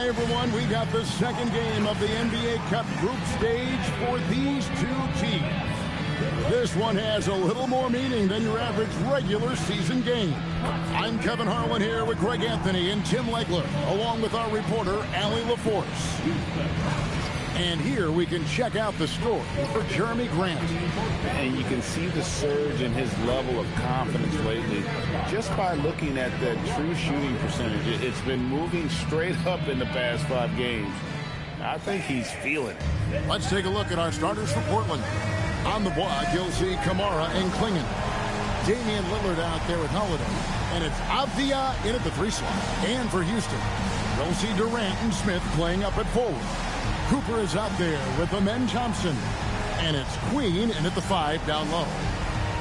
Hi, everyone. We got the second game of the NBA Cup group stage for these two teams. This one has a little more meaning than your average regular season game. I'm Kevin Harlan here with Greg Anthony and Tim Legler, along with our reporter, Allie LaForce. And here we can check out the score for Jeremy Grant. And you can see the surge in his level of confidence lately just by looking at the true shooting percentage. It's been moving straight up in the past 5 games. I think he's feeling it. Let's take a look at our starters for Portland. On the block, you'll see Kamara and Klingon. Damian Lillard out there with Holiday. And it's Avdia in at the 3 slot. And for Houston, you'll see Durant and Smith playing up at forward. Cooper is out there with Amen Thompson. And it's Queen in at the 5 down low.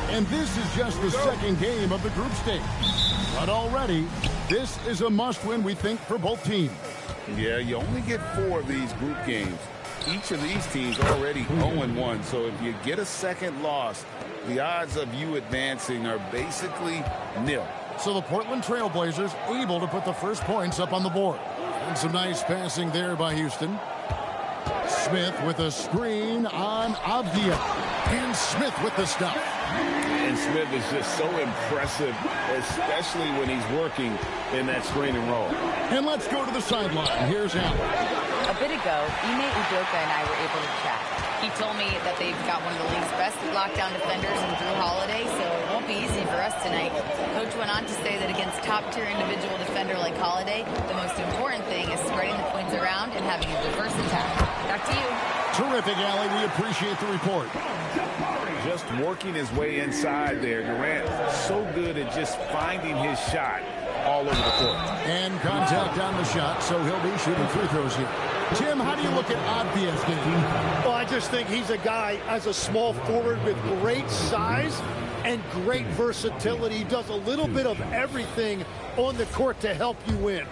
And this is just the second game of the group stage. But already, this is a must-win, we think, for both teams. Yeah, you only get 4 of these group games. Each of these teams already 0-1, so if you get a second loss, the odds of you advancing are basically nil. So the Portland Trailblazers able to put the first points up on the board. And some nice passing there by Houston. Smith with a screen on Avdia. And Smith with the stop. And Smith is just so impressive, especially when he's working in that screen and roll. And let's go to the sideline. Here's Allen. A bit ago, Ime Udoka and I were able to chat. He told me that they've got one of the league's best lockdown defenders in Drew Holiday, so it won't be easy for us tonight. Coach went on to say that against top-tier individual defender like Holiday, the most important thing is spreading the points around and having a diverse attack. Back to you. Terrific, Allie. We appreciate the report. Just working his way inside there. Durant so good at just finding his shot all over the court. And contact on the shot, so he'll be shooting free throws here. Tim, how do you look at Avdia's game? Well, I just think he's a guy as a small forward with great size and great versatility. He does a little bit of everything on the court to help you win.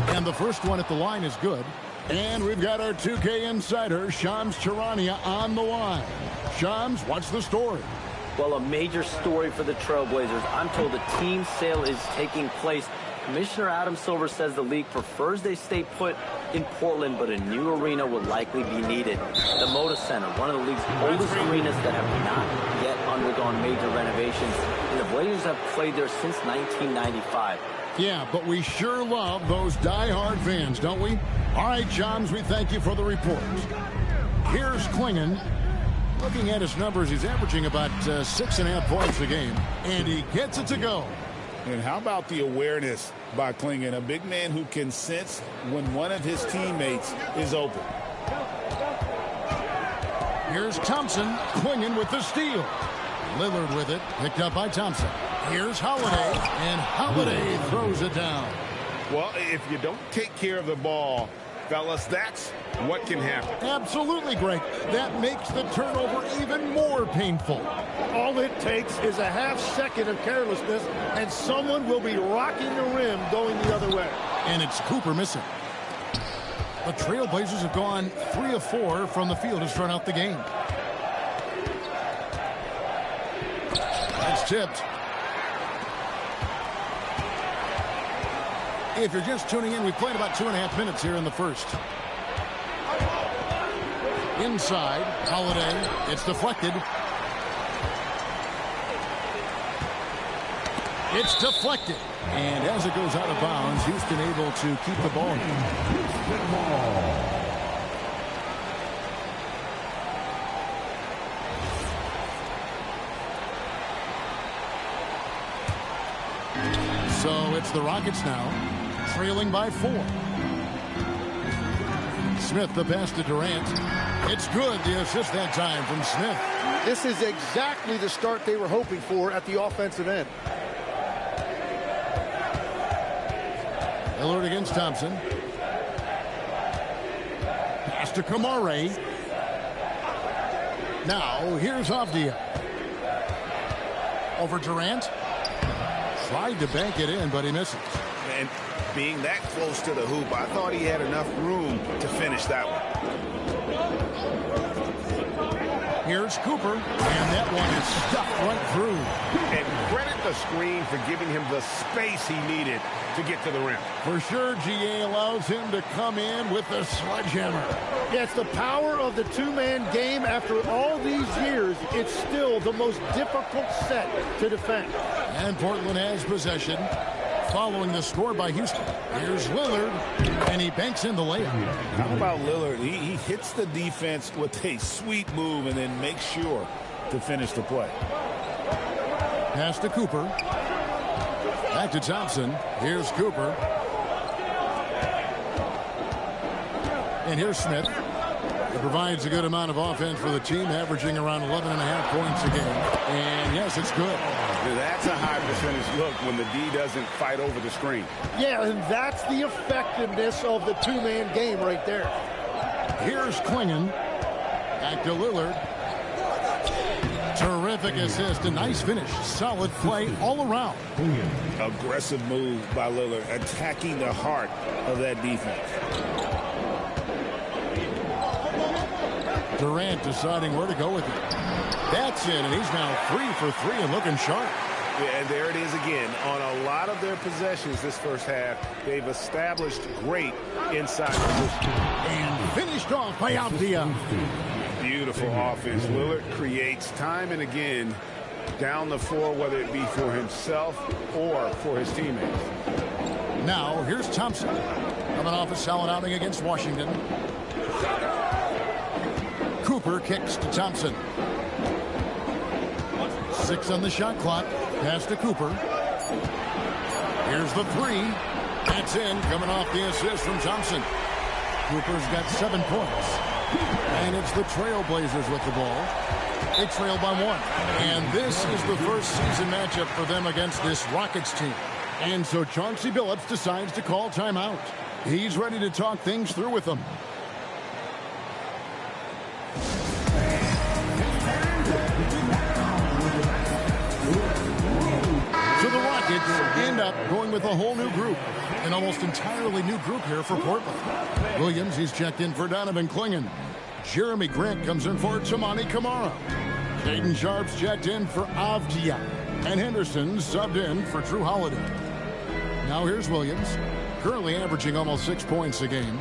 And the first one at the line is good. And we've got our 2K insider, Shams Charania, on the line. Shams, what's the story? Well, a major story for the Trailblazers. I'm told the team sale is taking place. Commissioner Adam Silver says the league prefers they stay put in Portland, but a new arena will likely be needed. The Moda Center, one of the league's oldest arenas that have not yet undergone major renovations, and the Blazers have played there since 1995. Yeah, but we sure love those die-hard fans, don't we? All right, Johns, we thank you for the report. Here's Klingon. Looking at his numbers, he's averaging about 6.5 points a game, and he gets it to go. And how about the awareness by Klingon, a big man who can sense when one of his teammates is open. Here's Thompson, Klingon with the steal. Lillard with it, picked up by Thompson. Here's Holiday, and Holiday throws it down. Well, if you don't take care of the ball, fellas, that's what can happen. Absolutely, Greg. That makes the turnover even more painful. All it takes is a half second of carelessness, and someone will be rocking the rim going the other way. And it's Cooper missing. The Trailblazers have gone 3 of 4 from the field to start out the game. That's tipped. If you're just tuning in, we've played about 2.5 minutes here in the first. Inside, Holiday. It's deflected. It's deflected. And as it goes out of bounds, Houston able to keep the ball. So it's the Rockets now, trailing by 4. Smith, the pass to Durant. It's good, the assist that time from Smith. This is exactly the start they were hoping for at the offensive end. Lillard against Thompson. Pass to Kamara. Now, here's Avdia. Over Durant. Tried to bank it in, but he misses. And being that close to the hoop, I thought he had enough room to finish that one. Here's Cooper, and that one is stuffed right through. And credit the screen for giving him the space he needed to get to the rim. For sure, GA allows him to come in with the sledgehammer. Yeah, it's the power of the two-man game. After all these years, it's still the most difficult set to defend. And Portland has possession. Following the score by Houston. Here's Lillard, and he banks in the layup. How about Lillard? He hits the defense with a sweet move and then makes sure to finish the play. Pass to Cooper. Back to Thompson. Here's Cooper. And here's Smith. It provides a good amount of offense for the team, averaging around 11.5 points a game. And yes, it's good. That's a high percentage look when the D doesn't fight over the screen. Yeah, and that's the effectiveness of the two-man game right there. Here's Klingon. Back to Lillard. Terrific assist. A nice finish. Solid play all around. Aggressive move by Lillard, attacking the heart of that defense. Durant deciding where to go with it. That's it, and he's now 3 for 3 and looking sharp. Yeah, and there it is again. On a lot of their possessions this first half, they've established great inside position. And finished off by Avdia. Beautiful offense. Lillard creates time and again down the floor, whether it be for himself or for his teammates. Now, here's Thompson. Coming off a solid outing against Washington. Cooper kicks to Thompson. 6 on the shot clock. Pass to Cooper. Here's the 3. That's in. Coming off the assist from Thompson. Cooper's got 7 points. And it's the Trailblazers with the ball. They trail by 1. And this is the first season matchup for them against this Rockets team. And so Chauncey Billups decides to call timeout. He's ready to talk things through with them. So the Rockets end up going with a whole new group. An almost entirely new group here for Portland. Williams, he's checked in for Donovan Klingon. Jeremy Grant comes in for Tamani Kamara. Caden Sharp's checked in for Avdia. And Henderson subbed in for Drew Holiday. Now here's Williams, currently averaging almost 6 points a game.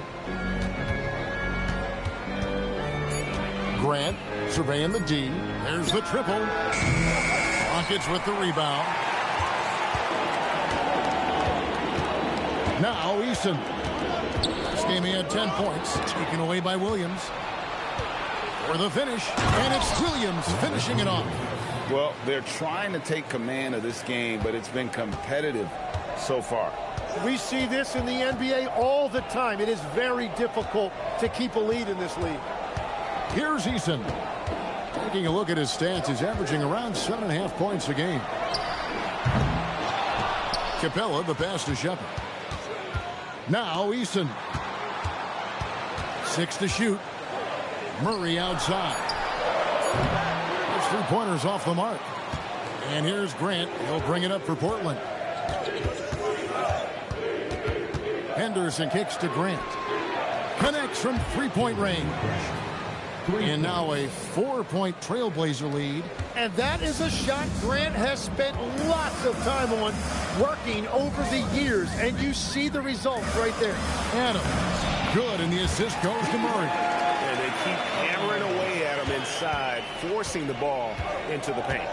Grant surveying the D. There's the triple. Rockets with the rebound. Now Eason. This game he had 10 points, taken away by Williams. For the finish, and it's Williams finishing it off. Well, they're trying to take command of this game, but it's been competitive so far. We see this in the NBA all the time. It is very difficult to keep a lead in this league. Here's Eason. Taking a look at his stats, he's averaging around 7.5 points a game. Capella, the pass to Shepard. Now Eason. 6 to shoot. Murray outside. His three-pointers off the mark. And here's Grant. He'll bring it up for Portland. Henderson kicks to Grant. Connects from three-point range. And now a 4-point Trailblazer lead. And that is a shot Grant has spent lots of time on working over the years. And you see the results right there. Adams, good, and the assist goes to Murray. And they keep hammering away at him inside, forcing the ball into the paint.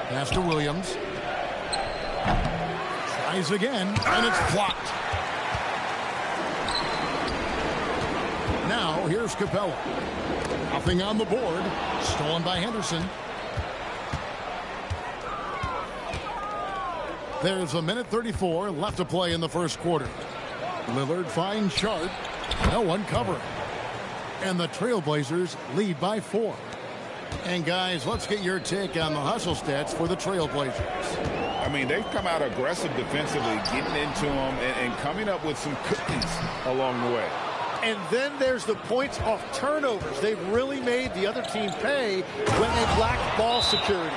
Pass to Williams. Tries again, and it's blocked. Now, here's Capella. Nothing on the board. Stolen by Henderson. There's 1:34 left to play in the first quarter. Lillard finds Sharp. No one covering. And the Trailblazers lead by 4. And guys, let's get your take on the hustle stats for the Trailblazers. I mean, they've come out aggressive defensively, getting into them and coming up with some cookies along the way. And then there's the points off turnovers. They've really made the other team pay when they lack ball security.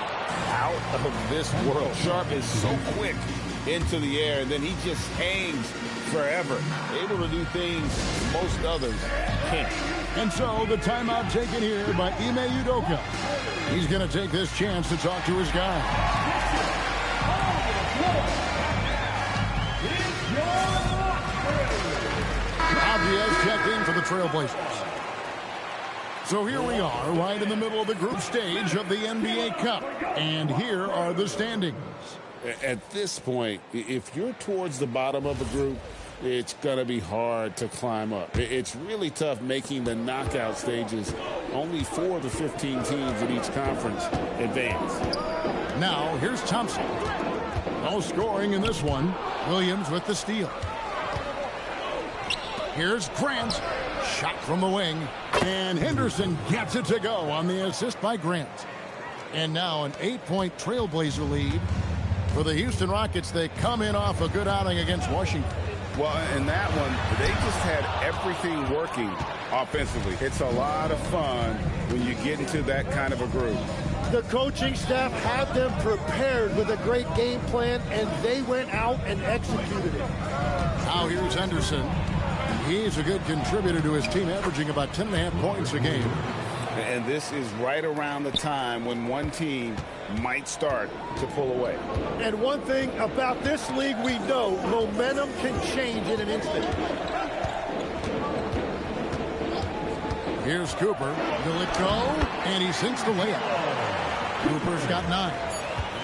Out of this world. Sharp is so quick into the air, and then he just hangs forever, able to do things most others can't. And so the timeout taken here by Ime Udoka. He's going to take this chance to talk to his guy. Obvious checked in for the Trailblazers. So here we are, right in the middle of the group stage of the NBA Cup. And here are the standings. At this point, if you're towards the bottom of a group, it's going to be hard to climb up. It's really tough making the knockout stages. Only 4 to 15 teams in each conference advance. Now, here's Thompson. No scoring in this one. Williams with the steal. Here's Grant. Shot from the wing. And Henderson gets it to go on the assist by Grant. And now an 8-point Trailblazer lead for the Houston Rockets. They come in off a good outing against Washington. Well, in that one, they just had everything working offensively. It's a lot of fun when you get into that kind of a group. The coaching staff had them prepared with a great game plan, and they went out and executed it. Now here's Henderson. He's a good contributor to his team, averaging about 10.5 points a game. And this is right around the time when one team might start to pull away. And one thing about this league we know, momentum can change in an instant. Here's Cooper. Will it go? And he sinks the layup. Cooper's got 9.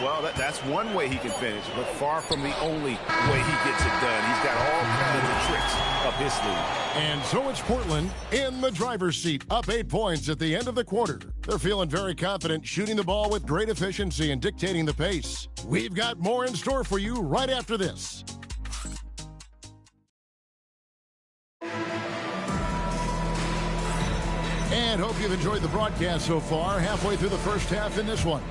Well, that's one way he can finish, but far from the only way he gets it done. He's got all kinds of tricks up his sleeve. And so it's Portland in the driver's seat, up 8 points at the end of the quarter. They're feeling very confident, shooting the ball with great efficiency and dictating the pace. We've got more in store for you right after this. And hope you've enjoyed the broadcast so far, halfway through the first half in this one.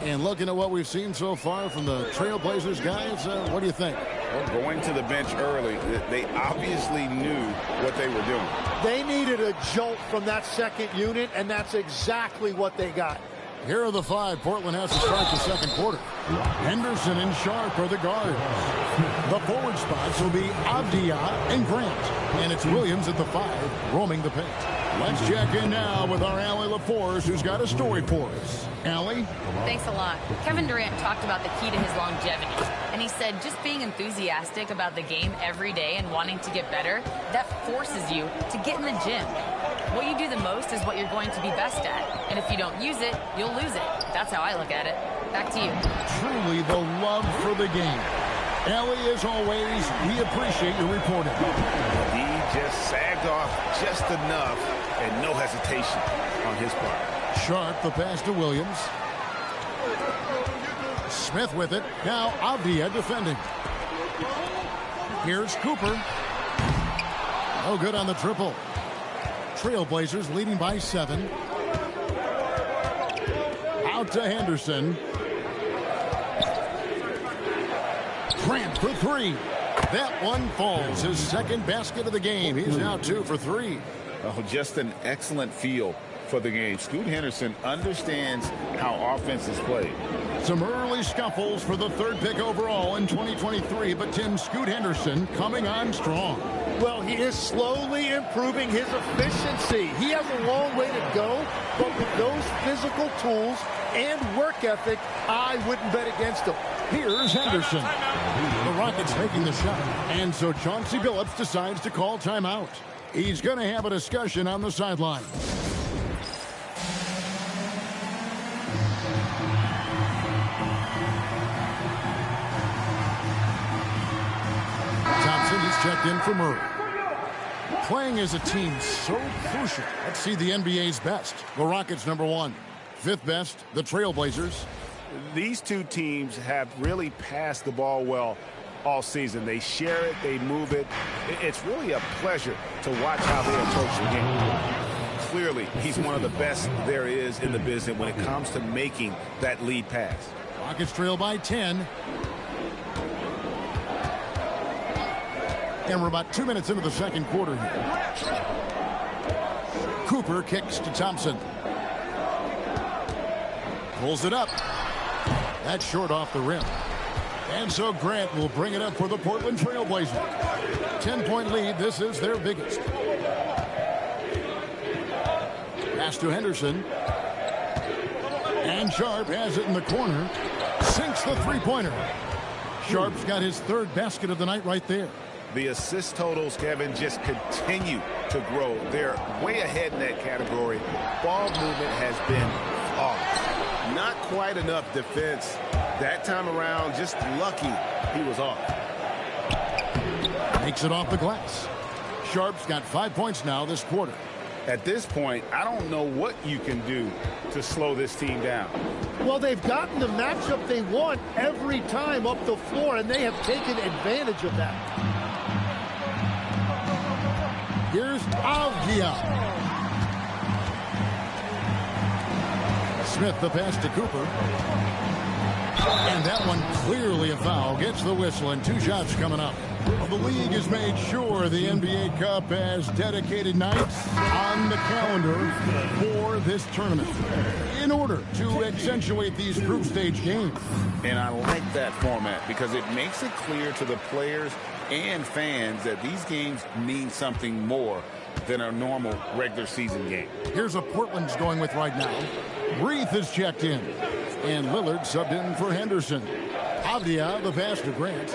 And looking at what we've seen so far from the Trailblazers, guys, what do you think? Well, going to the bench early, they obviously knew what they were doing. They needed a jolt from that second unit, and that's exactly what they got. Here are the 5 Portland has to start the second quarter. Henderson and Sharp are the guards. The forward spots will be Avdia and Grant. And it's Williams at the 5, roaming the paint. Let's check in now with our Allie LaForce, who's got a story for us. Allie? Thanks a lot. Kevin Durant talked about the key to his longevity. And he said just being enthusiastic about the game every day and wanting to get better, that forces you to get in the gym. What you do the most is what you're going to be best at. And if you don't use it, you'll lose it. That's how I look at it. Back to you. Truly the love for the game. Allie, as always, we appreciate your reporting. He just sagged off just enough and no hesitation on his part. Sharp, the pass to Williams. Smith with it. Now Avdia defending. Here's Cooper. No good on the triple. Trailblazers leading by 7. Out to Henderson. Grant for 3. That one falls. His second basket of the game. He's now 2 for 3. Oh, just an excellent feel for the game. Scoot Henderson understands how offense is played. Some early scuffles for the 3rd pick overall in 2023, but Tim, Scoot Henderson coming on strong. Well, he is slowly improving his efficiency. He has a long way to go, but with those physical tools and work ethic, I wouldn't bet against him. Here's Henderson. The Rockets taking the shot. And so Chauncey Billups decides to call timeout. He's going to have a discussion on the sideline. Thompson is checked in for Murray. Playing as a team so crucial. Let's see the NBA's best. The Rockets number 1. 5th best, the Trailblazers. These two teams have really passed the ball well all season. They share it, they move it. It's really a pleasure to watch how they approach the game. Clearly, he's one of the best there is in the business when it comes to making that lead pass. Rockets trail by 10. And we're about 2 minutes into the second quarter here. Cooper kicks to Thompson. Pulls it up. That's short off the rim. And so Grant will bring it up for the Portland Trailblazers. 10-point lead. This is their biggest. Pass to Henderson. And Sharp has it in the corner. Sinks the three-pointer. Sharp's got his third basket of the night right there. The assist totals, Kevin, just continue to grow. They're way ahead in that category. Ball movement has been off. Not quite enough defense. That time around, just lucky he was off. Makes it off the glass. Sharp's got 5 points now this quarter. At this point, I don't know what you can do to slow this team down. Well, they've gotten the matchup they want every time up the floor, and they have taken advantage of that. Here's Avdia. Smith the pass to Cooper. And that one clearly a foul. Gets the whistle and 2 shots coming up. Well, the league has made sure the NBA Cup has dedicated nights on the calendar for this tournament in order to accentuate these group stage games. And I like that format because it makes it clear to the players and fans that these games mean something more than a normal regular season game. Here's a Portland's going with right now. Reith is checked in. And Lillard subbed in for Henderson. Avdia the pass to Grant.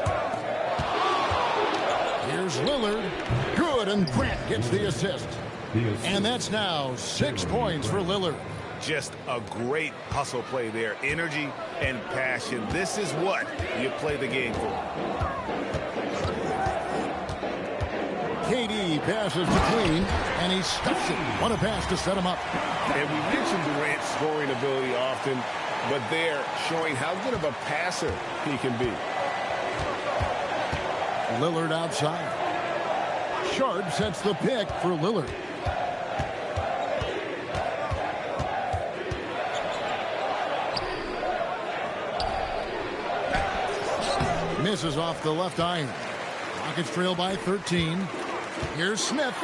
Here's Lillard. Good, and Grant gets the assist. And that's now 6 points for Lillard. Just a great hustle play there. Energy and passion. This is what you play the game for. KD passes to Clean, and he stuffs it. What a pass to set him up. And we mentioned Durant's scoring ability often, but they're showing how good of a passer he can be. Lillard outside. Sharp sets the pick for Lillard. Misses off the left iron. Rockets trail by 13. Here's Smith.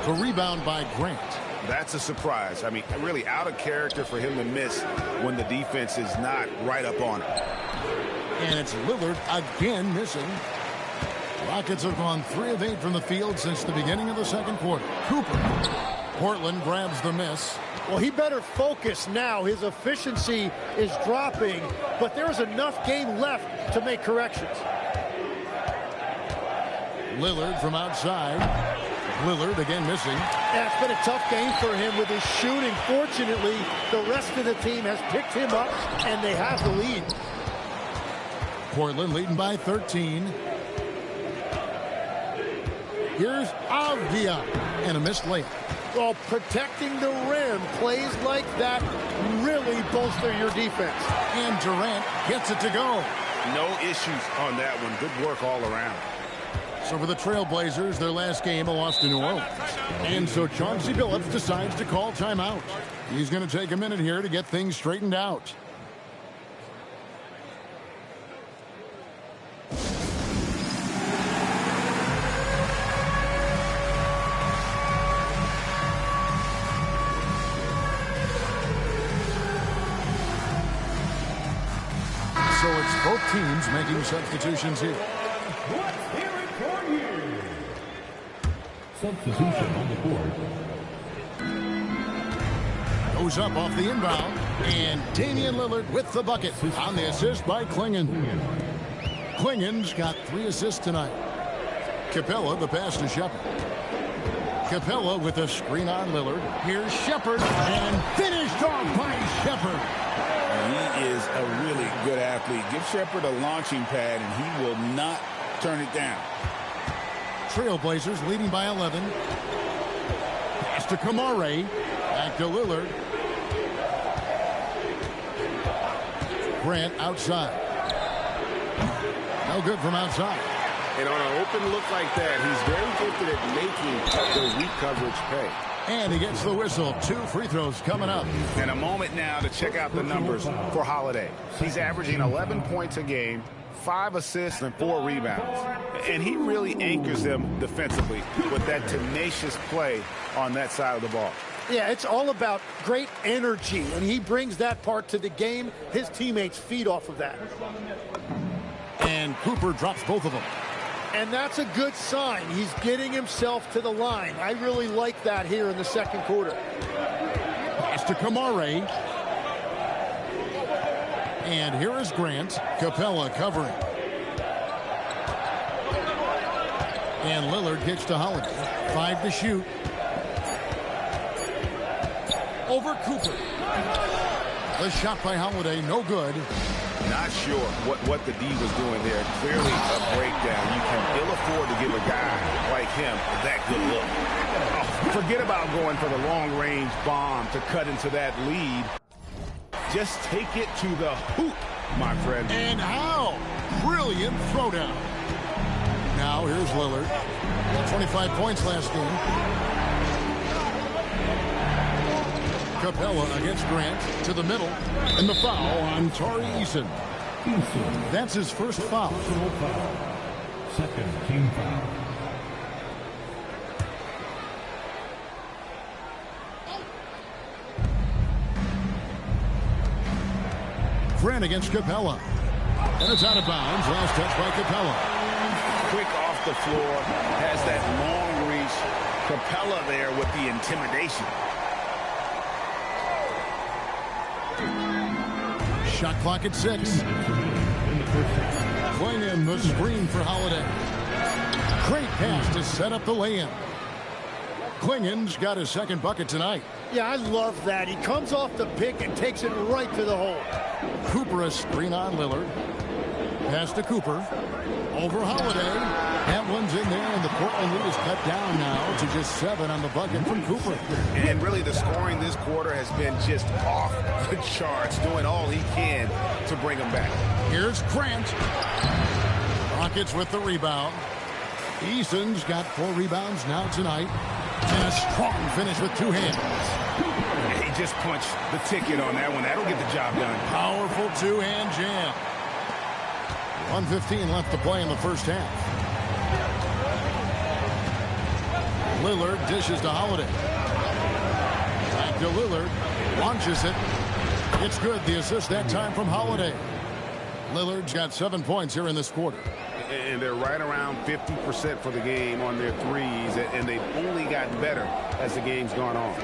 The rebound by Grant. That's a surprise. I mean, really out of character for him to miss when the defense is not right up on him. And it's Lillard again missing. Rockets have gone 3 of 8 from the field since the beginning of the second quarter. Cooper. Portland grabs the miss. Well, he better focus now. His efficiency is dropping, but there's enough game left to make corrections. Lillard from outside. Lillard again missing. And it's been a tough game for him with his shooting. Fortunately, the rest of the team has picked him up, and they have the lead. Portland leading by 13. Here's Avdia. And a missed layup. Well, protecting the rim, plays like that really bolster your defense. And Durant gets it to go. No issues on that one. Good work all around. So for the Trailblazers, their last game, a loss to New Orleans. And so Chauncey Billups decides to call timeout. He's going to take a minute here to get things straightened out. So it's both teams making substitutions here. Substitution on the board. Goes up off the inbound. And Damian Lillard with the bucket on the assist by Klingon. Klingon's got 3 assists tonight. Capella the pass to Shepard. Capella with a screen on Lillard. Here's Shepard. And finished off by Shepard. He is a really good athlete. Give Shepard a launching pad, and he will not turn it down. Trailblazers leading by 11. Pass to Kamare. Back to Lillard. Grant outside. No good from outside. And on an open look like that, he's very gifted at making the weak coverage pay. And he gets the whistle. 2 free throws coming up. And a moment now to check out the numbers for Holiday. He's averaging 11 points a game, 5 assists and 4 rebounds. And he really anchors them defensively with that tenacious play on that side of the ball. Yeah, it's all about great energy, and he brings that part to the game. His teammates feed off of that. And Cooper drops both of them. And that's a good sign. He's getting himself to the line. I really like that here in the second quarter. Pass to Kamare. And here is Grant. Capella covering. And Lillard kicks to Holiday. 5 to shoot. Over Cooper. The shot by Holiday, no good. Not sure what the D was doing there. Clearly a breakdown. You can ill afford to give a guy like him that good look. Oh, forget about going for the long-range bomb to cut into that lead. Just take it to the hoop, my friend. And how? Brilliant throwdown. Now here's Lillard. 25 points last game. Capella against Grant to the middle. And the foul on Tari Eason. That's his first foul. Second team foul. Grant against Capella. And it's out of bounds. Last touch by Capella. Quick off the floor. Has that long reach. Capella there with the intimidation. Shot clock at 6. Playing in the screen for Holiday. Great pass to set up the lay-in. Klingen's got his second bucket tonight. Yeah, I love that. He comes off the pick and takes it right to the hole. Cooper a screen on Lillard. Pass to Cooper. Over Holiday. That one's in there, and the Portland lead is cut down now to just 7 on the bucket from Cooper. And really the scoring this quarter has been just off the charts, doing all he can to bring them back. Here's Grant. Rockets with the rebound. Eason's got 4 rebounds now tonight. And a strong finish with 2 hands. He just punched the ticket on that one. That'll get the job done. Powerful 2-hand jam. 1:15 left to play in the first half. Lillard dishes to Holiday. Back to Lillard. Launches it. It's good. The assist that time from Holiday. Lillard's got 7 points here in this quarter. And they're right around 50% for the game on their threes, and they've only gotten better as the game's gone on.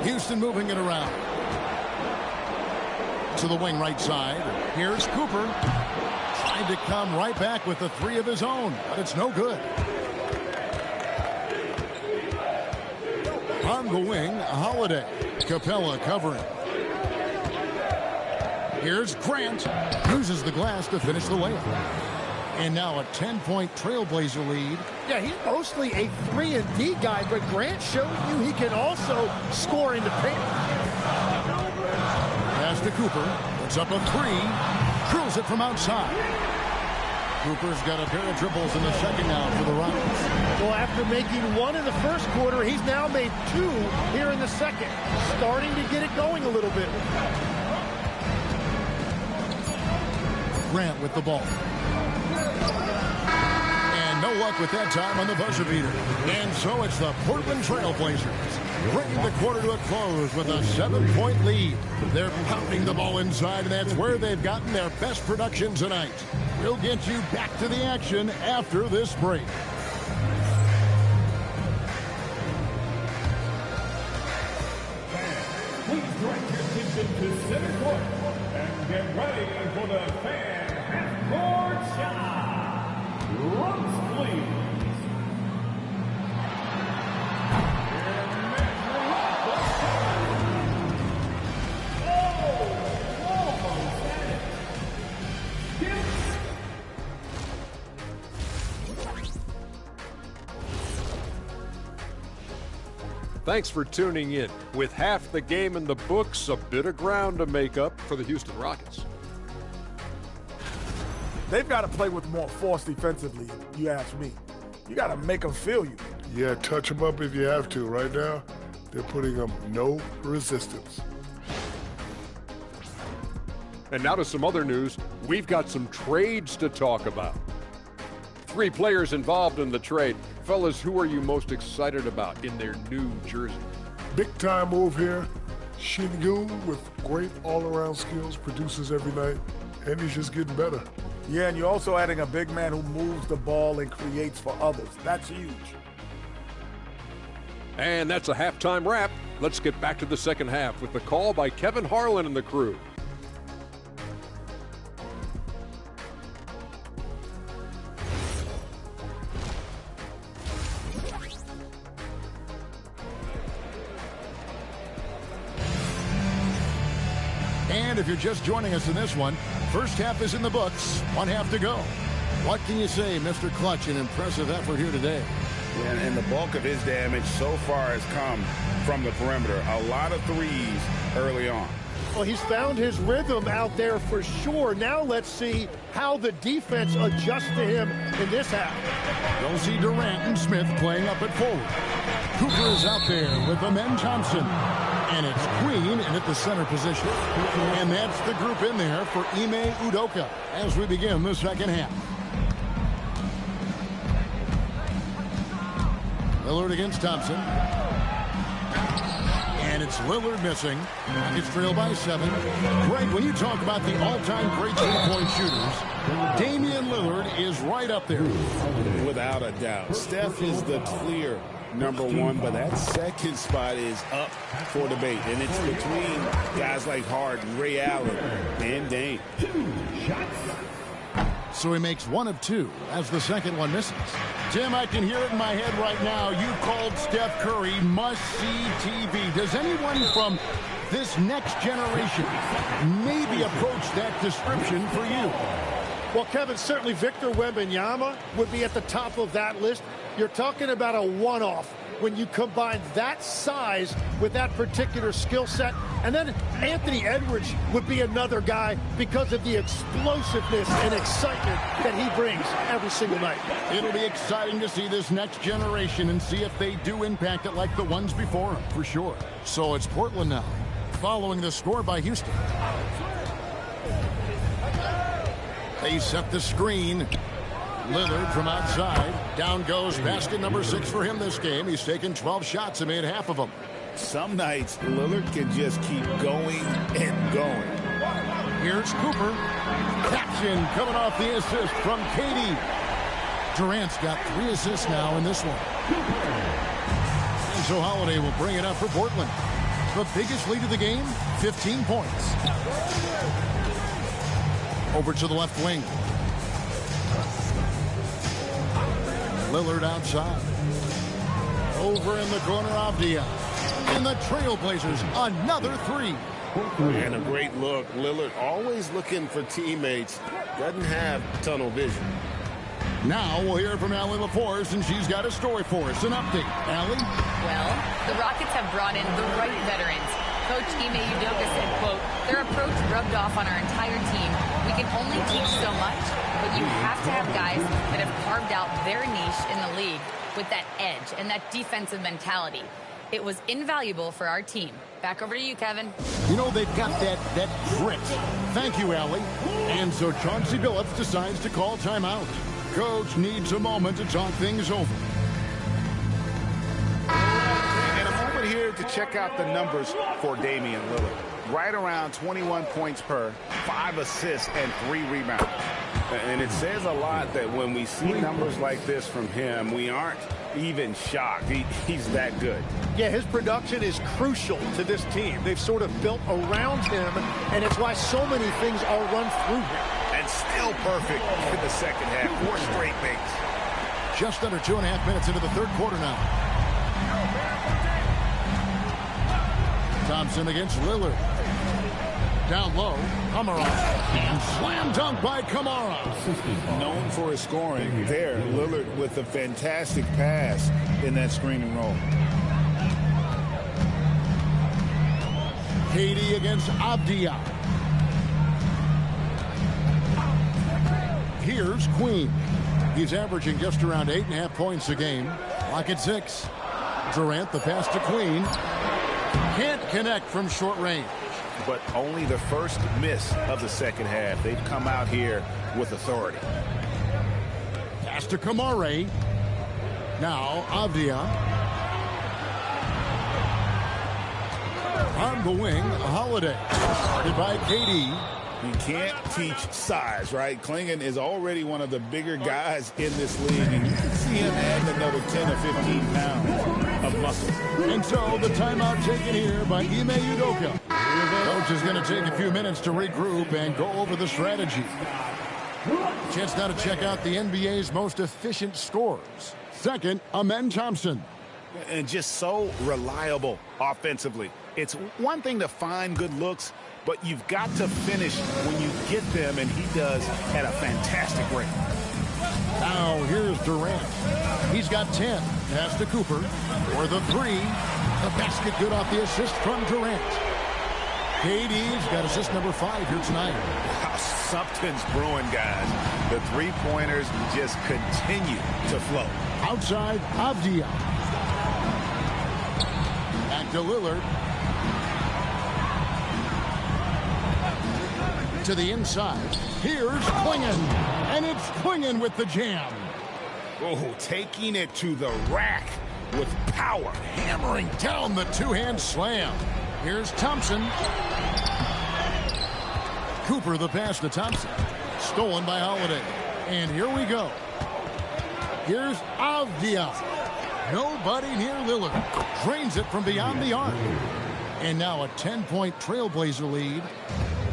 Houston moving it around. To the wing right side. Here's Cooper. Trying to come right back with the 3 of his own, but it's no good. On the wing, Holiday. Capella covering. Here's Grant. Uses the glass to finish the layup. And now a 10-point Trailblazer lead. Yeah, he's mostly a 3-and-D guy, but Grant showed you he can also score in the paint. Pass to Cooper. Puts up a 3. Drills it from outside. Cooper's got a pair of triples in the second now for the Rockets. Well, after making 1 in the first quarter, he's now made 2 here in the second. Starting to get it going a little bit. Grant with the ball. And no luck with that time on the buzzer beater. And so it's the Portland Trailblazers bringing the quarter to a close with a 7-point lead. They're pounding the ball inside, and that's where they've gotten their best production tonight. We'll get you back to the action after this break. Please direct your attention to center court and get ready for the fan half-court shot. Runs, please. Thanks for tuning in. With half the game in the books, a bit of ground to make up for the Houston Rockets. They've got to play with more force defensively, you ask me. You got to make them feel you. Yeah, touch them up if you have to. Right now, they're putting up no resistance. And now to some other news. We've got some trades to talk about. 3 players involved in the trade. Fellas, who are you most excited about in their new jersey? Big-time move here. Shin-Gu with great all-around skills, produces every night, and he's just getting better. Yeah, and you're also adding a big man who moves the ball and creates for others. That's huge. And that's a halftime wrap. Let's get back to the second half with the call by Kevin Harlan and the crew. And if you're just joining us in this one, first half is in the books. 1 half to go. What can you say, Mr. Clutch? An impressive effort here today. And the bulk of his damage so far has come from the perimeter. A lot of threes early on. Well, he's found his rhythm out there for sure. Now let's see how the defense adjusts to him in this half. You'll see Durant and Smith playing up at forward. Cooper is out there with Amen Thompson. And it's Queen in at the center position. And that's the group in there for Ime Udoka as we begin the second half. Lillard against Thompson. And it's Lillard missing. Rockets trail by 7. Greg, when you talk about the all-time great three-point shooters, Damian Lillard is right up there. Without a doubt. Steph is the clear #1, but that second spot is up for debate. And it's between guys like Harden, Ray Allen, and Dame. So he makes 1 of 2 as the second one misses. Tim, I can hear it in my head right now. You called Steph Curry must-see TV. Does anyone from this next generation maybe approach that description for you? Well, Kevin, certainly Victor Wembanyama would be at the top of that list. You're talking about a one-off when you combine that size with that particular skill set. And then Anthony Edwards would be another guy because of the explosiveness and excitement that he brings every single night. It'll be exciting to see this next generation and see if they do impact it like the ones before them, for sure. So it's Portland now, following the score by Houston. They set the screen. Lillard from outside. Down goes basket number 6 for him this game. He's taken 12 shots and made half of them. Some nights, Lillard can just keep going and going. Here's Cooper. Caption coming off the assist from Katie. Durant's got 3 assists now in this one. And so Holiday will bring it up for Portland. The biggest lead of the game, 15 points. Over to the left wing. Lillard outside. Over in the corner, Avdia. And the Trailblazers, another 3. And a great look. Lillard always looking for teammates. Doesn't have tunnel vision. Now we'll hear from Allie LaForce, and she's got a story for us. An update. Allie? Well, the Rockets have brought in the right veterans. Coach Ime Udoka said, quote, their approach rubbed off on our entire team. We can only teach so much, but you have to have guys that have carved out their niche in the league with that edge and that defensive mentality. It was invaluable for our team. Back over to you, Kevin. You know, they've got that grit. Thank you, Allie. And so Chauncey Billups decides to call timeout. Coach needs a moment to talk things over. And a moment here to check out the numbers for Damian Lillard. Right around 21 points per, 5 assists, and 3 rebounds. And it says a lot that when we see numbers like this from him, we aren't even shocked. He's that good. Yeah, his production is crucial to this team. They've sort of built around him, and it's why so many things are run through him. And still perfect in the second half. 4 straight makes. Just under 2.5 minutes into the third quarter now. Thompson against Lillard. Down low, Kamara. And slam dunk by Kamara. Known for his scoring. There, Lillard with a fantastic pass in that screen and roll. Katie against Avdia. Here's Queen. He's averaging just around 8.5 points a game. Lock at 6. Durant, the pass to Queen. Can't connect from short range. But only the first miss of the second half. They've come out here with authority. Pass to Kamara. Now Avdia. the wing, Holiday. Guarded by KD. You can't teach size, right? Klingon is already one of the bigger guys in this league, and you can see him adding another 10 or 15 pounds of muscle. And so the timeout taken here by Ime Udoka. Coach is going to take a few minutes to regroup and go over the strategy. Chance now to check out the NBA's most efficient scorers. Second, Amen Thompson. And just so reliable offensively. It's one thing to find good looks, but you've got to finish when you get them, and he does at a fantastic rate. Now here's Durant. He's got 10. Pass to Cooper for the three. The basket good off the assist from Durant. KD's got assist number 5 here tonight. Wow, something's brewing, guys. The three-pointers just continue to flow. Outside, Avdia. Back to Lillard. To the inside. Here's Klingon. And it's Klingon with the jam. Oh, taking it to the rack with power. Hammering down the two-hand slam. Here's Thompson. Cooper the pass to Thompson. Stolen by Holiday. And here we go. Here's Avdia. Nobody near Lillard. Drains it from beyond the arc. And now a 10-point Trailblazer lead.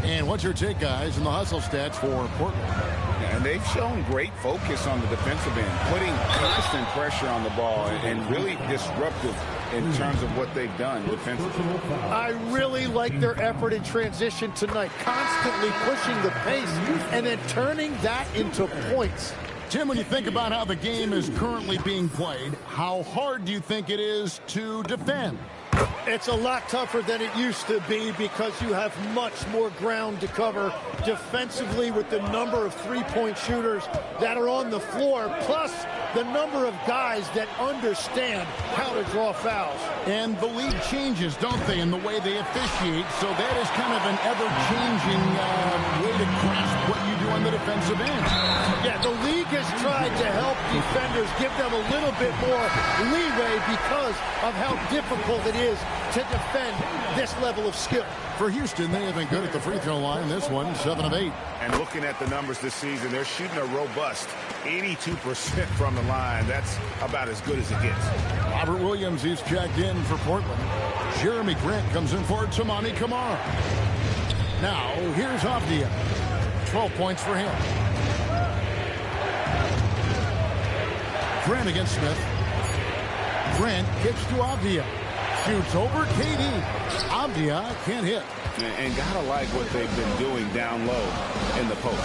And what's your take, guys, in the hustle stats for Portland? And they've shown great focus on the defensive end, putting constant pressure on the ball and really disruptive in terms of what they've done defensively. I really like their effort in transition tonight, constantly pushing the pace and then turning that into points. Tim, when you think about how the game is currently being played, how hard do you think it is to defend? It's a lot tougher than it used to be because you have much more ground to cover defensively with the number of three-point shooters that are on the floor, plus the number of guys that understand how to draw fouls. And the league changes, don't they, in the way they officiate, so that is kind of an ever-changing way to grasp what you do on the defensive end. Yeah, the league has tried to help defenders, give them a little bit more leeway because of how difficult it is to defend this level of skill. For Houston, they have been good at the free throw line. This one, 7 of 8. And looking at the numbers this season, they're shooting a robust 82% from the line. That's about as good as it gets. Robert Williams, he's checked in for Portland. Jeremy Grant comes in for Tamani Kamara. Now, here's Avdia. 12 points for him. Grant against Smith. Grant kicks to Avdia. Shoots over KD. Avdia can't hit. And gotta like what they've been doing down low in the post.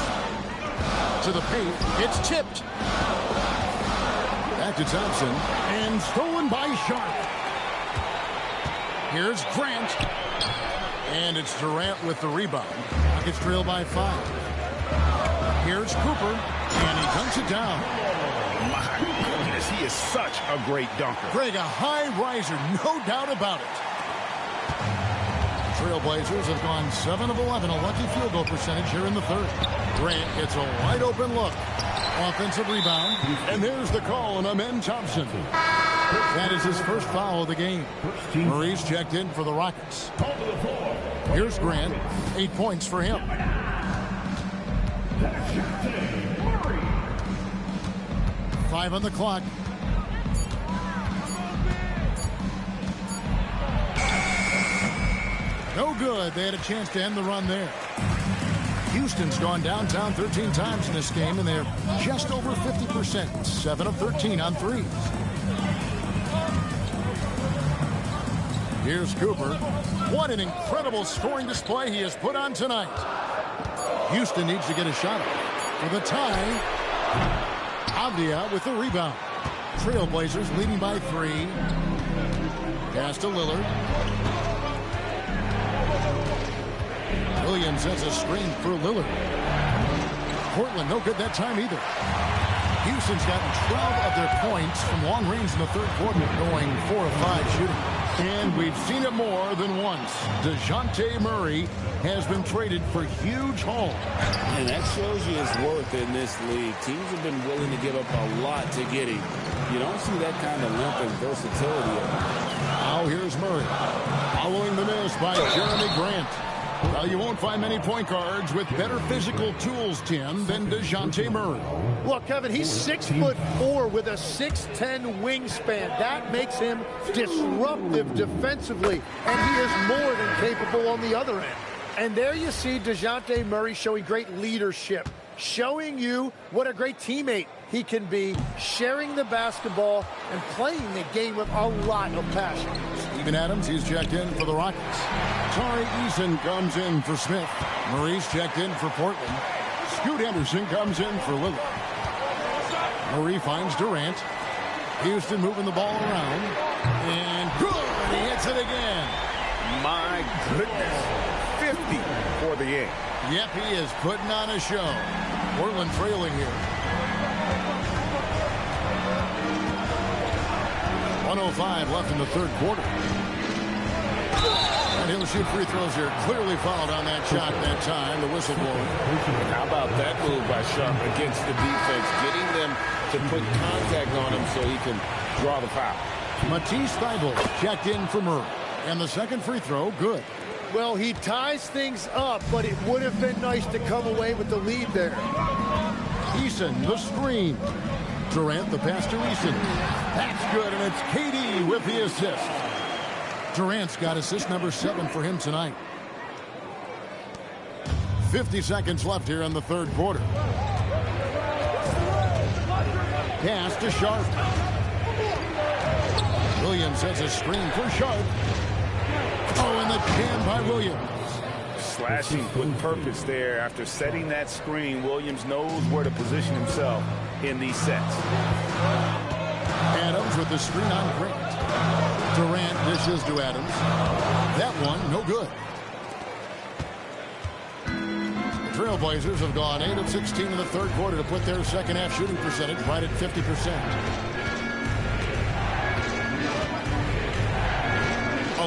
To the paint. It's tipped. Back to Thompson. And stolen by Sharp. Here's Grant. And it's Durant with the rebound. Rockets trail by 5. Here's Cooper. And he dunks it down. My goodness, he is such a great dunker. Greg, a high riser, no doubt about it. Trailblazers have gone 7 of 11, a lucky field goal percentage here in the third. Grant gets a wide open look. Offensive rebound. And there's the call on Amen Thompson. That is his first foul of the game. Murray's checked in for the Rockets. Here's Grant. 8 points for him. 5 on the clock. No good. They had a chance to end the run there. Houston's gone downtown 13 times in this game, and they're just over 50%. 7 of 13 on threes. Here's Cooper. What an incredible scoring display he has put on tonight. Houston needs to get a shot for the tie. Avdia with the rebound. Trailblazers leading by 3. Pass to Lillard. Williams has a screen for Lillard. Portland no good that time either. Houston's gotten 12 of their points from long range in the third quarter, going 4 of 5 shooting. And we've seen it more than once. DeJounte Murray has been traded for huge haul. And that shows you his worth in this league. Teams have been willing to give up a lot to get him. You don't see that kind of length and versatility. Now here's Murray. Following the miss by Jeremy Grant. Well, you won't find many point guards with better physical tools, Tim, than DeJounte Murray. Well, Kevin, he's 6'4" with a 6'10" wingspan. That makes him disruptive defensively, and he is more than capable on the other end. And there you see DeJounte Murray showing great leadership, showing you what a great teammate he can be, sharing the basketball and playing the game with a lot of passion. Steven Adams, he's checked in for the Rockets. Tari Eason comes in for Smith. Murray's checked in for Portland. Scoot Henderson comes in for Lillard. Murray finds Durant. Houston moving the ball around. And good! He hits it again. My goodness. 50 for the game. Yep, he is putting on a show. Portland trailing here. 1:05 left in the third quarter. And he'll shoot free throws here. Clearly fouled on that shot that time. The whistle blower. How about that move by Sharp against the defense, getting them to put contact on him so he can draw the foul. Matisse Thybulle checked in for Murray. And the second free throw, good. Well, he ties things up, but it would have been nice to come away with the lead there. Eason, the screen. Durant, the pass to Eason. That's good, and it's KD with the assist. Durant's got assist number 7 for him tonight. 50 seconds left here in the third quarter. Pass to Sharp. Williams sets a screen for Sharp. Oh, and the jam by Williams. Slashing with purpose there. After setting that screen, Williams knows where to position himself in these sets. Adams with the screen on Grant. Durant dishes to Adams. That one, no good. The Trailblazers have gone 8 of 16 in the third quarter to put their second half shooting percentage right at 50%.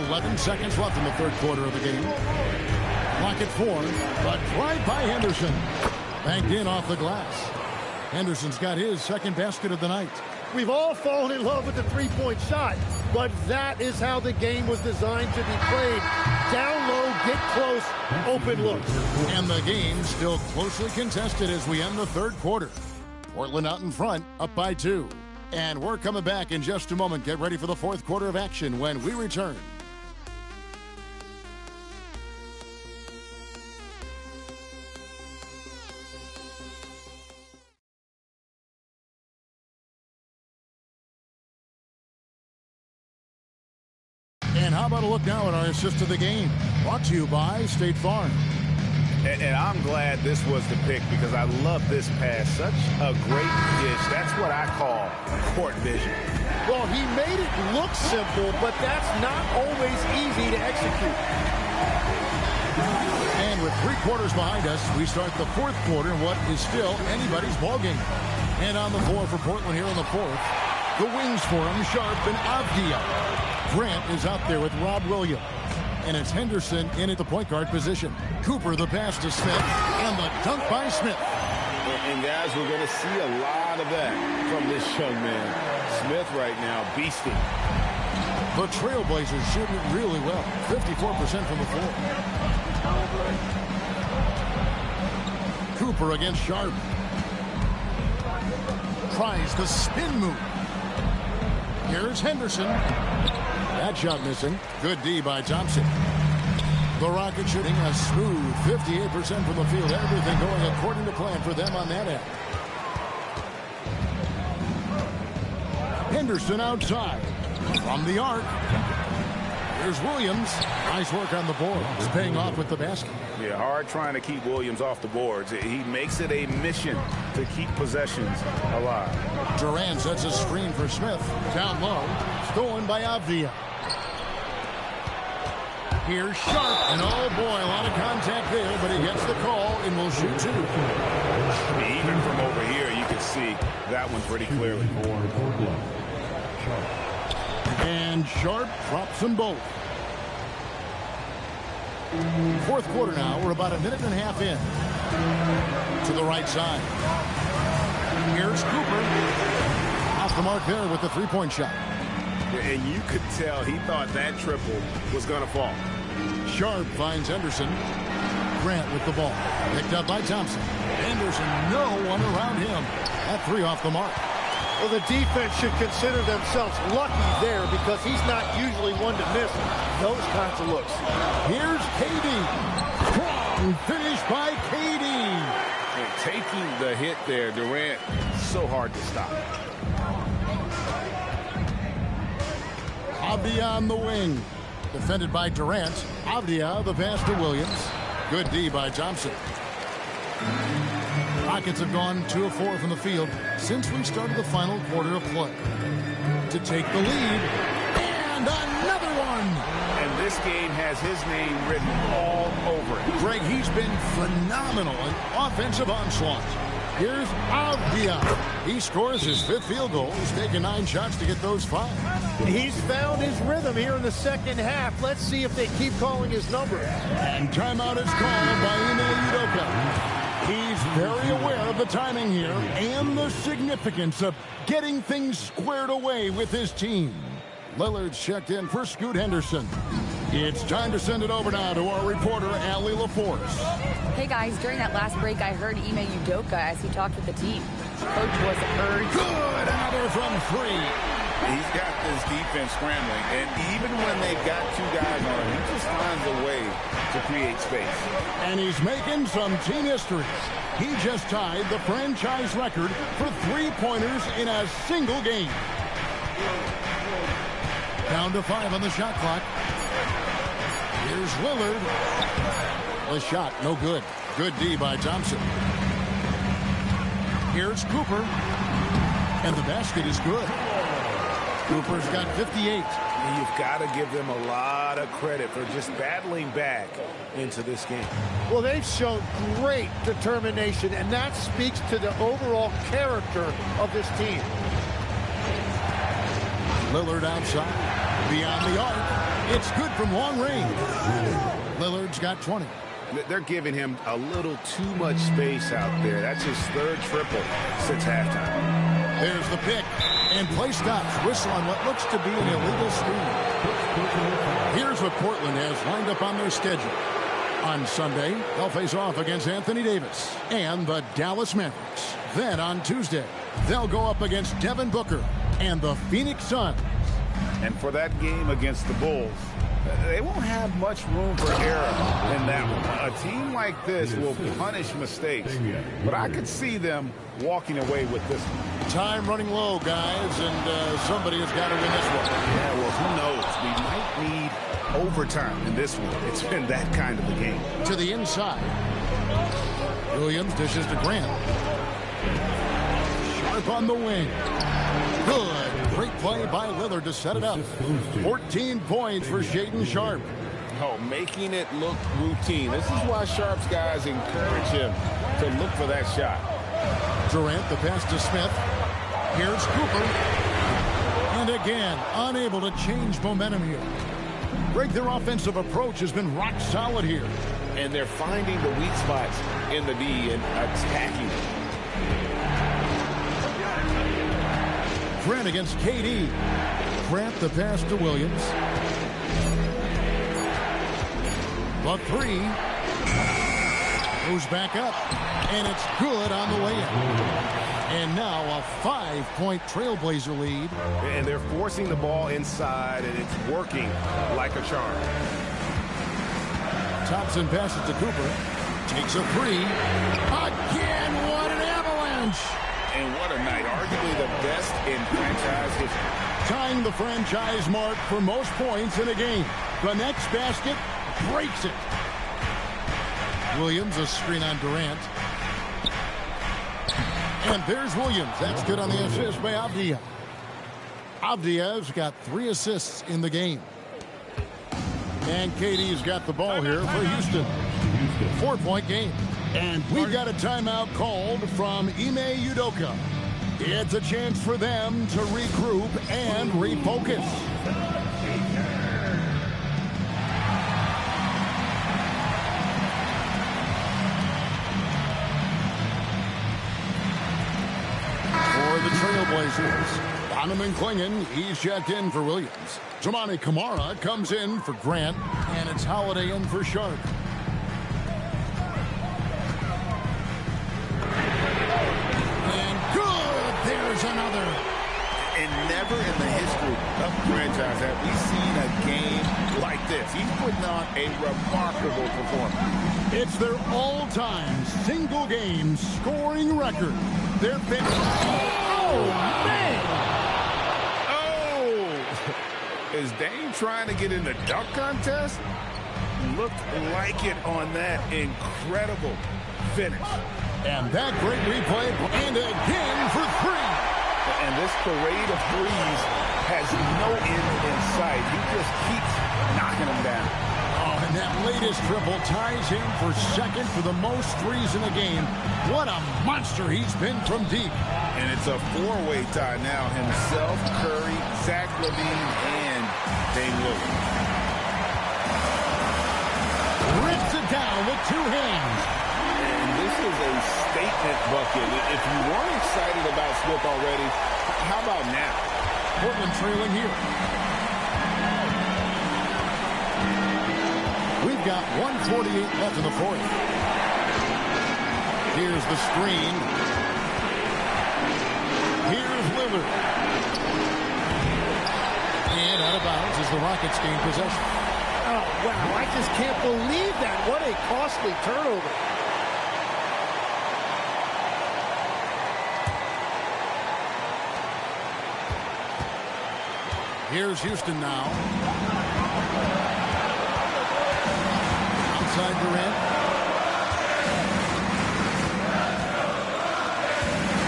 11 seconds left in the third quarter of the game. Clock at 4, but right by Henderson. Banked in off the glass. Henderson's got his second basket of the night. We've all fallen in love with the three-point shot, but that is how the game was designed to be played. Down low, get close, open look. And the game still closely contested as we end the third quarter. Portland out in front, up by 2. And we're coming back in just a moment. Get ready for the fourth quarter of action when we return. And how about a look now at our assist of the game? Brought to you by State Farm. And I'm glad this was the pick because I love this pass. Such a great dish. That's what I call court vision. Well, he made it look simple, but that's not always easy to execute. And with 3 quarters behind us, we start the fourth quarter in what is still anybody's ballgame. And on the floor for Portland here in the fourth, the wings for him, Sharp and Avdia. Grant is out there with Rob Williams. And it's Henderson in at the point guard position. Cooper the pass to Smith. And the dunk by Smith. And guys, we're going to see a lot of that from this young man. Smith right now, beasting. The Trailblazers shooting it really well. 54% from the floor. Cooper against Sharp. Tries the spin move. Here's Henderson. That shot missing. Good D by Thompson. The Rockets shooting a smooth 58% from the field. Everything going according to plan for them on that end. Henderson outside. From the arc. Here's Williams. Nice work on the board. It's paying off with the basket. Yeah, hard trying to keep Williams off the boards. He makes it a mission to keep possessions alive. Durant sets a screen for Smith. Down low. Stolen by Avdia. Here's Sharp. And oh boy, a lot of contact there, but he gets the call and will shoot 2. Even from over here, you can see that one pretty clearly. And Sharp drops them both. Fourth quarter now. We're about a minute and a half in. To the right side. Here's Cooper. Off the mark there with the three-point shot. And you could tell he thought that triple was going to fall. Sharp finds Henderson. Grant with the ball. Picked up by Thompson. Henderson, no one around him. That three off the mark. Well, the defense should consider themselves lucky there because he's not usually one to miss those kinds of looks. Here's KD. Strong finish by KD. And taking the hit there, Durant, so hard to stop. Avdia on the wing. Defended by Durant. Avdia, the pass to Williams. Good D by Thompson. Rockets have gone 2 of 4 from the field since we started the final quarter of play. To take the lead. And another one. And this game has his name written all over it. Greg, he's been phenomenal in offensive onslaught. Here's Avdia. He scores his 5th field goal. He's taken 9 shots to get those 5. He's found his rhythm here in the second half. Let's see if they keep calling his number. And timeout is called by Ime Udoka. He's very aware of the timing here and the significance of getting things squared away with his team. Lillard's checked in for Scoot Henderson. It's time to send it over now to our reporter, Allie LaForce. Hey, guys, during that last break, I heard Ime Udoka as he talked with the team. Coach was urged. Good, another from 3. He's got this defense scrambling, and even when they've got 2 guys on him, he just finds a way to create space. And he's making some team history. He just tied the franchise record for 3-pointers in a single game. Down to 5 on the shot clock. Here's Lillard. The shot, no good. Good D by Thompson. Here's Cooper. And the basket is good. Cooper's got 58. And you've got to give them a lot of credit for just battling back into this game. Well, they've shown great determination, and that speaks to the overall character of this team. Lillard outside. Beyond the arc. It's good from long range. Lillard's got 20. They're giving him a little too much space out there. That's his 3rd triple since halftime. There's the pick. And play stops. Whistle on what looks to be an illegal screen. Here's what Portland has lined up on their schedule. On Sunday, they'll face off against Anthony Davis and the Dallas Mavericks. Then on Tuesday, they'll go up against Devin Booker and the Phoenix Suns. And for that game against the Bulls, they won't have much room for error in that one. A team like this will punish mistakes, but I could see them walking away with this one. Time running low, guys, and somebody has got to win this one. Yeah, well, who knows? We might need overtime in this one. It's been that kind of a game. To the inside. Williams dishes to Grant. Sharp on the wing. Good. Great play by Lillard to set it up. 14 points for Shaedon Sharp. Oh, making it look routine. This is why Sharp's guys encourage him to look for that shot. Durant, the pass to Smith. Here's Cooper. And again, unable to change momentum here. Greg, their offensive approach has been rock solid here. And they're finding the weak spots in the D and attacking it. Grant against KD. Grant the pass to Williams. The 3 goes back up, and it's good on the way in. And now a 5-point Trailblazer lead. And they're forcing the ball inside, and it's working like a charm. Thompson passes to Cooper. Takes a 3. Again, what an avalanche! And what a night. Arguably the best in franchise history. Tying the franchise mark for most points in a game. The next basket breaks it. Williams, a screen on Durant. And there's Williams. That's good on the assist by Avdia. Avdia's got 3 assists in the game. And KD's got the ball here for Houston. 4-point game. And we've got a timeout called from Ime Udoka. It's a chance for them to regroup and refocus. For the Trailblazers, Donovan Clingan, he's checked in for Williams. Toumani Camara comes in for Grant, and it's Holiday in for Sharp. And good! There's another. And never in the history of the franchise have we seen a game like this. He's putting on a remarkable performance. It's their all-time single-game scoring record. They're finished. Oh, man! Oh! Is Dame trying to get in the dunk contest? Looked like it on that incredible finish. And that great replay, and again for three. And this parade of threes has no end in sight. He just keeps knocking them down. Oh, and that latest triple ties him for second for the most threes in a game. What a monster he's been from deep. And it's a four-way tie now. Himself, Curry, Zach LaVine, and Dame Lillard. Rips it down with two hands. And this is a statement bucket. If you weren't excited about Smith already, how about now? Portland trailing here. We've got 1:48 left in the fourth. Here's the screen. Here's Lillard. And out of bounds as the Rockets gain possession. Oh, wow. I just can't believe that. What a costly turnover. Here's Houston now. Outside Durant.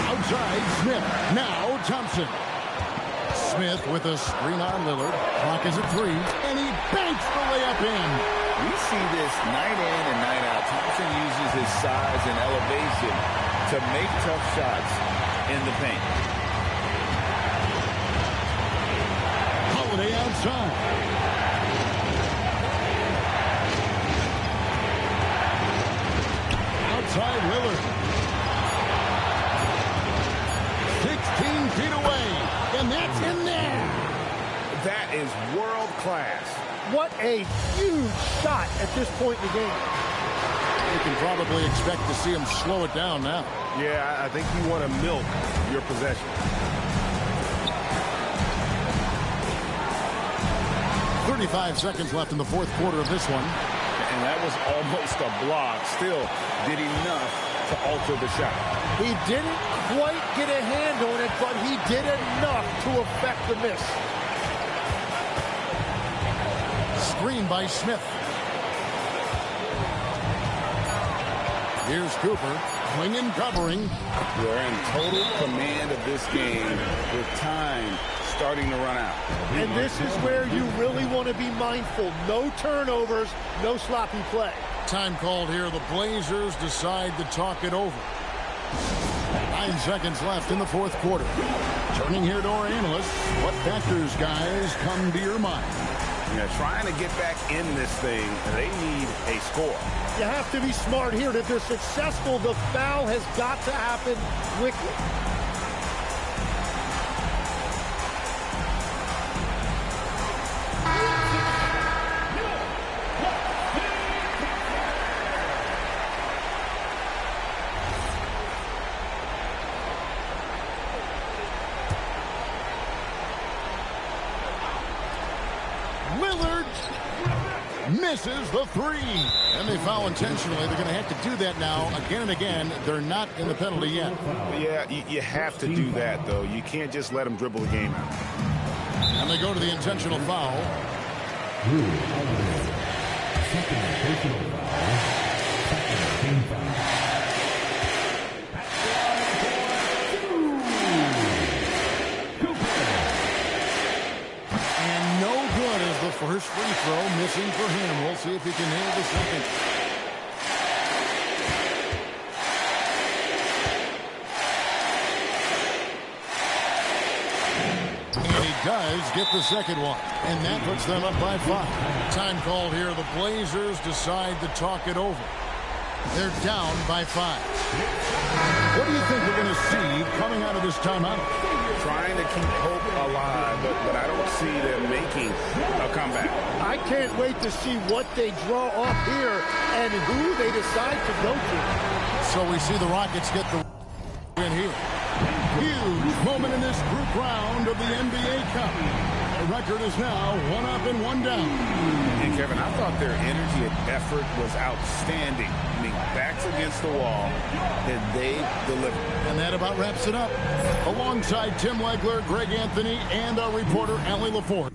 Outside Smith. Now Thompson. Smith with a screen on Lillard. Clock is at 3. And he banks the layup in. We see this night in and night out. Thompson uses his size and elevation to make tough shots in the paint. Holiday outside. Outside Lillard. 16 feet away. And that's in there. That is world class. What a huge shot at this point in the game. You can probably expect to see him slow it down now. Yeah, I think you want to milk your possession. 35 seconds left in the fourth quarter of this one. And that was almost a block. Still did enough to alter the shot. He didn't quite get a hand on it, but he did enough to affect the miss. Screen by Smith. Here's Cooper. Clingan covering. They're in total command of this game with time starting to run out. And this is where you really want to be mindful. No turnovers, no sloppy play. Time called here. The Blazers decide to talk it over. 9 seconds left in the fourth quarter. Turning here to our analysts. What factors, guys, come to your mind? Trying to get back in this thing, they need a score. You have to be smart here. If they're successful, the foul has got to happen quickly. Lillard misses the three. And they foul intentionally. They're going to have to do that now again and again. They're not in the penalty yet. Yeah, you have to do that, though. You can't just let them dribble the game out. And they go to the intentional foul. Second intentional foul. Second team foul. The first free throw missing for him. We'll see if he can nail the second. get the second one, and that puts them up by 5. Time called here. The Blazers decide to talk it over. They're down by 5. What do you think we're going to see coming out of this timeout? Trying to keep hope alive, but I don't see them making a comeback. I can't wait to see what they draw up here and who they decide to go to. So we see the Rockets get the win here. Huge moment in this group round of the NBA Cup. The record is now 1 up and 1 down. And Kevin, I thought their energy and effort was outstanding. I mean, backs against the wall, and they delivered. And that about wraps it up. Alongside Tim Legler, Greg Anthony, and our reporter, Allie LaForge.